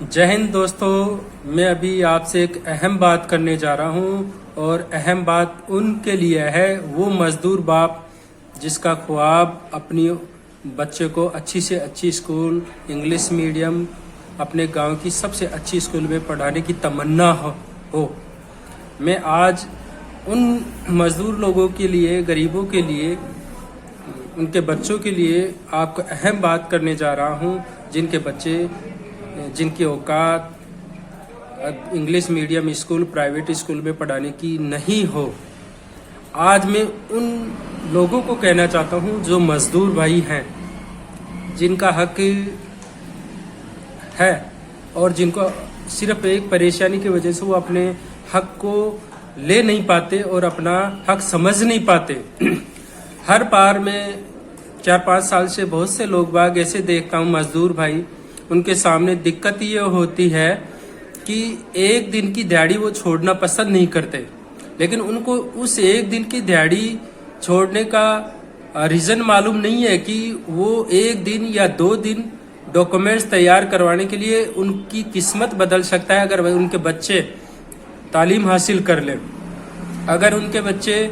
जय हिंद दोस्तों। मैं अभी आपसे एक अहम बात करने जा रहा हूं और अहम बात उनके लिए है, वो मजदूर बाप जिसका ख्वाब अपनी बच्चे को अच्छी से अच्छी स्कूल, इंग्लिश मीडियम, अपने गांव की सबसे अच्छी स्कूल में पढ़ाने की तमन्ना हो। मैं आज उन मजदूर लोगों के लिए, गरीबों के लिए, उनके बच्चों के लिए आपको अहम बात करने जा रहा हूं, जिनके बच्चे, जिनकी औकात English medium school, private school में पढ़ाने की नहीं हो। आज मैं उन लोगों को कहना चाहता हूं जो मजदूर भाई हैं, जिनका हक है और जिनको सिर्फ एक परेशानी की वजह से वो अपने हक को ले नहीं पाते और अपना हक समझ नहीं पाते। हर बार मैं 4-5 साल से बहुत से लोग बाग ऐसे देखता हूँ, मजदूर भाई, उनके सामने दिक्कत ये होती है कि एक दिन की दिहाड़ी वो छोड़ना पसंद नहीं करते, लेकिन उनको उस एक दिन की दिहाड़ी छोड़ने का रीज़न मालूम नहीं है कि वो एक दिन या 2 दिन डॉक्यूमेंट्स तैयार करवाने के लिए उनकी किस्मत बदल सकता है अगर उनके बच्चे तालीम हासिल कर लें, अगर उनके बच्चे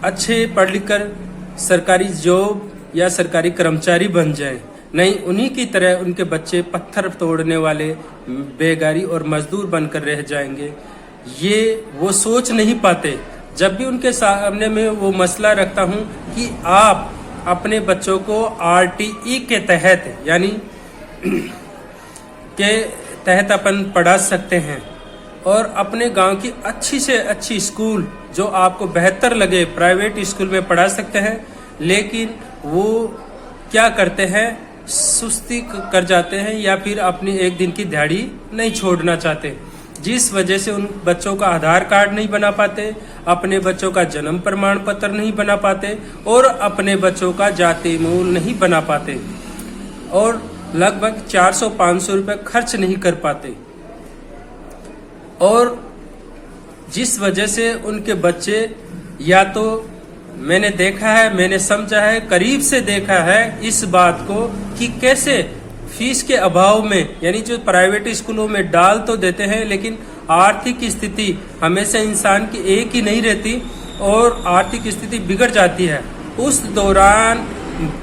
अच्छे पढ़ लिख कर सरकारी जॉब या सरकारी कर्मचारी बन जाएं। नहीं, उन्हीं की तरह उनके बच्चे पत्थर तोड़ने वाले बेगारी और मजदूर बनकर रह जाएंगे। ये वो सोच नहीं पाते। जब भी उनके सामने में वो मसला रखता हूँ कि आप अपने बच्चों को आरटीई के तहत, यानी के तहत अपन पढ़ा सकते हैं और अपने गांव की अच्छी से अच्छी स्कूल जो आपको बेहतर लगे प्राइवेट स्कूल में पढ़ा सकते हैं, लेकिन वो क्या करते हैं, सुस्ती कर जाते हैं या फिर अपनी एक दिन की दिहाड़ी नहीं छोड़ना चाहते, जिस वजह से उन बच्चों का आधार कार्ड नहीं बना पाते, अपने बच्चों का जन्म प्रमाण पत्र नहीं बना पाते और अपने बच्चों का जाति मूल नहीं बना पाते और लगभग 400-500 रुपये खर्च नहीं कर पाते। और जिस वजह से उनके बच्चे, या तो मैंने देखा है, मैंने समझा है, करीब से देखा है इस बात को कि कैसे फीस के अभाव में, यानी जो प्राइवेट स्कूलों में डाल तो देते हैं, लेकिन आर्थिक स्थिति हमेशा इंसान की एक ही नहीं रहती और आर्थिक स्थिति बिगड़ जाती है। उस दौरान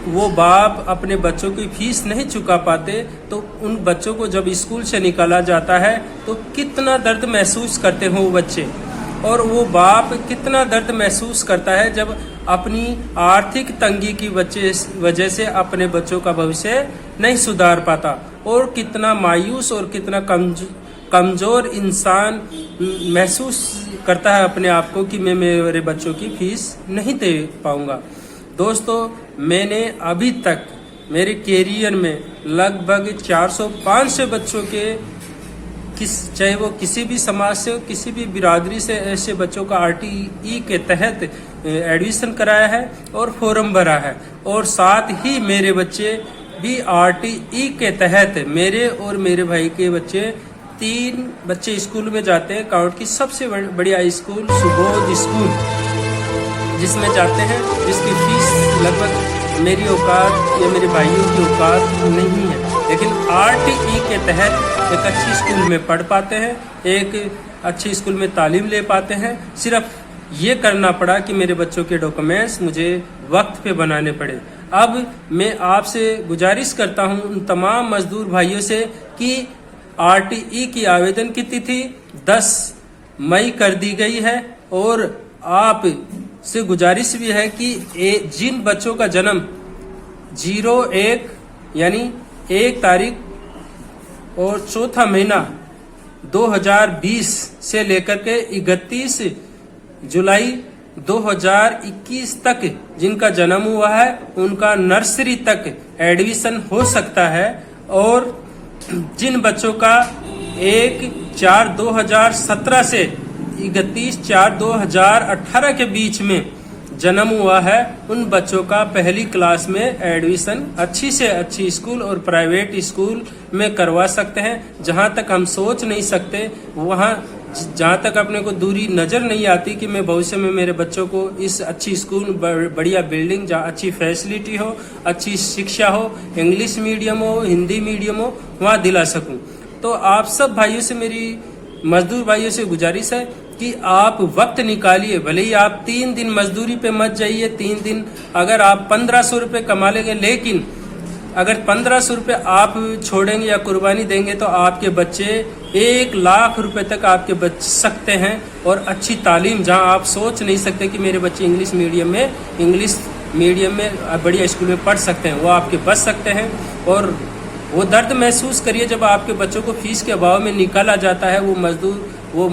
वो बाप अपने बच्चों की फीस नहीं चुका पाते, तो उन बच्चों को जब स्कूल से निकाला जाता है तो कितना दर्द महसूस करते हो वो बच्चे, और वो बाप कितना दर्द महसूस करता है जब अपनी आर्थिक तंगी की वजह से अपने बच्चों का भविष्य नहीं सुधार पाता, और कितना मायूस और कितना कमजोर इंसान महसूस करता है अपने आप को कि मैं मेरे बच्चों की फीस नहीं दे पाऊंगा। दोस्तों, मैंने अभी तक मेरे कैरियर में लगभग 400-500 बच्चों के, चाहे वो किसी भी समाज से, किसी भी बिरादरी से, ऐसे बच्चों का आरटीई के तहत एडमिशन कराया है और फॉर्म भरा है, और साथ ही मेरे बच्चे भी आरटीई के तहत, मेरे और मेरे भाई के बच्चे 3 बच्चे स्कूल में जाते हैं। काउंट की सबसे बढ़िया स्कूल सुबोध स्कूल, जिसमें जाते हैं, जिसकी फीस लगभग मेरी औकात या मेरे भाइयों की औकात नहीं है, लेकिन आरटीई के तहत एक अच्छी स्कूल में पढ़ पाते हैं, एक अच्छी स्कूल में तालीम ले पाते हैं। सिर्फ ये करना पड़ा कि मेरे बच्चों के डॉक्यूमेंट्स मुझे वक्त पे बनाने पड़े। अब मैं आपसे गुजारिश करता हूँ उन तमाम मजदूर भाइयों से कि आरटीई की आवेदन की तिथि 10 मई कर दी गई है, और आप से गुजारिश भी है कि जिन बच्चों का जन्म 01 यानी 1 तारीख और चौथा महीना 2020 से लेकर के 31 जुलाई 2021 तक जिनका जन्म हुआ है, उनका नर्सरी तक एडमिशन हो सकता है, और जिन बच्चों का 1/4/2017 से 31/4/2018 के बीच में जन्म हुआ है, उन बच्चों का पहली क्लास में एडमिशन अच्छी से अच्छी स्कूल और प्राइवेट स्कूल में करवा सकते हैं। जहां तक हम सोच नहीं सकते, वहां जहाँ तक अपने को दूरी नज़र नहीं आती कि मैं भविष्य में मेरे बच्चों को इस अच्छी स्कूल, बढ़िया बिल्डिंग, जहाँ अच्छी फैसिलिटी हो, अच्छी शिक्षा हो, इंग्लिश मीडियम हो, हिंदी मीडियम हो, वहाँ दिला सकूं। तो आप सब भाइयों से, मेरी मजदूर भाइयों से गुजारिश है कि आप वक्त निकालिए। भले ही आप 3 दिन मजदूरी पे मत जाइए, 3 दिन अगर आप 1500 रुपये कमा लेंगे, लेकिन अगर 1500 रुपये आप छोड़ेंगे या कुर्बानी देंगे तो आपके बच्चे 1 लाख रुपए तक आपके बच सकते हैं। और अच्छी तालीम, जहां आप सोच नहीं सकते कि मेरे बच्चे इंग्लिश मीडियम में बढ़िया स्कूल में पढ़ सकते हैं, वो आपके बच सकते हैं। और वो दर्द महसूस करिए जब आपके बच्चों को फीस के अभाव में निकाला जाता है। वो मजदूर वो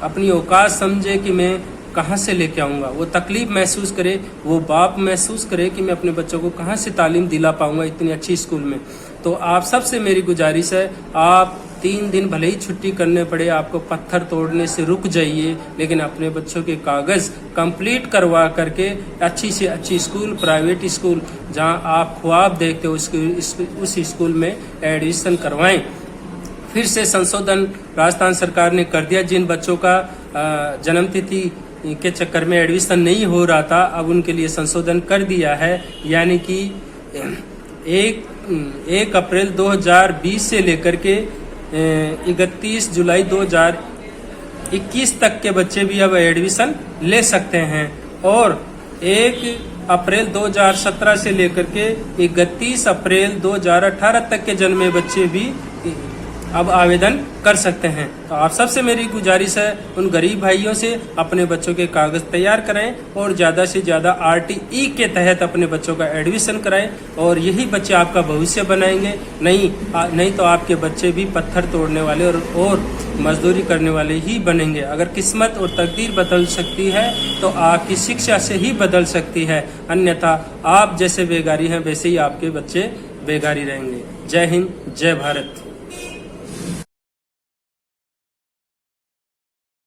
अपनी औकात समझे कि मैं कहाँ से लेके आऊँगा, वो तकलीफ महसूस करे, वो बाप महसूस करे कि मैं अपने बच्चों को कहाँ से तालीम दिला पाऊँगा इतनी अच्छी स्कूल में। तो आप सबसे मेरी गुजारिश है, आप 3 दिन भले ही छुट्टी करने पड़े, आपको पत्थर तोड़ने से रुक जाइए, लेकिन अपने बच्चों के कागज़ कंप्लीट करवा करके अच्छी से अच्छी स्कूल, प्राइवेट स्कूल जहाँ आप ख्वाब देखते हो उस स्कूल में एडमिशन करवाएं। फिर से संशोधन राजस्थान सरकार ने कर दिया। जिन बच्चों का जन्मतिथि के चक्कर में एडमिशन नहीं हो रहा था, अब उनके लिए संशोधन कर दिया है। यानी कि 1 अप्रैल 2020 से लेकर के 31 जुलाई 2021 तक के बच्चे भी अब एडमिशन ले सकते हैं। और 1 अप्रैल 2017 से लेकर के 31 अप्रैल 2018 तक के जन्मे बच्चे भी अब आवेदन कर सकते हैं। तो आप सबसे मेरी गुजारिश है, उन गरीब भाइयों से अपने बच्चों के कागज़ तैयार कराएं और ज़्यादा से ज़्यादा RTE के तहत अपने बच्चों का एडमिशन कराएं, और यही बच्चे आपका भविष्य बनाएंगे। नहीं तो आपके बच्चे भी पत्थर तोड़ने वाले और मजदूरी करने वाले ही बनेंगे। अगर किस्मत और तकदीर बदल सकती है तो आपकी शिक्षा से ही बदल सकती है, अन्यथा आप जैसे बेगारी हैं वैसे ही आपके बच्चे बेगारी रहेंगे। जय हिंद, जय भारत।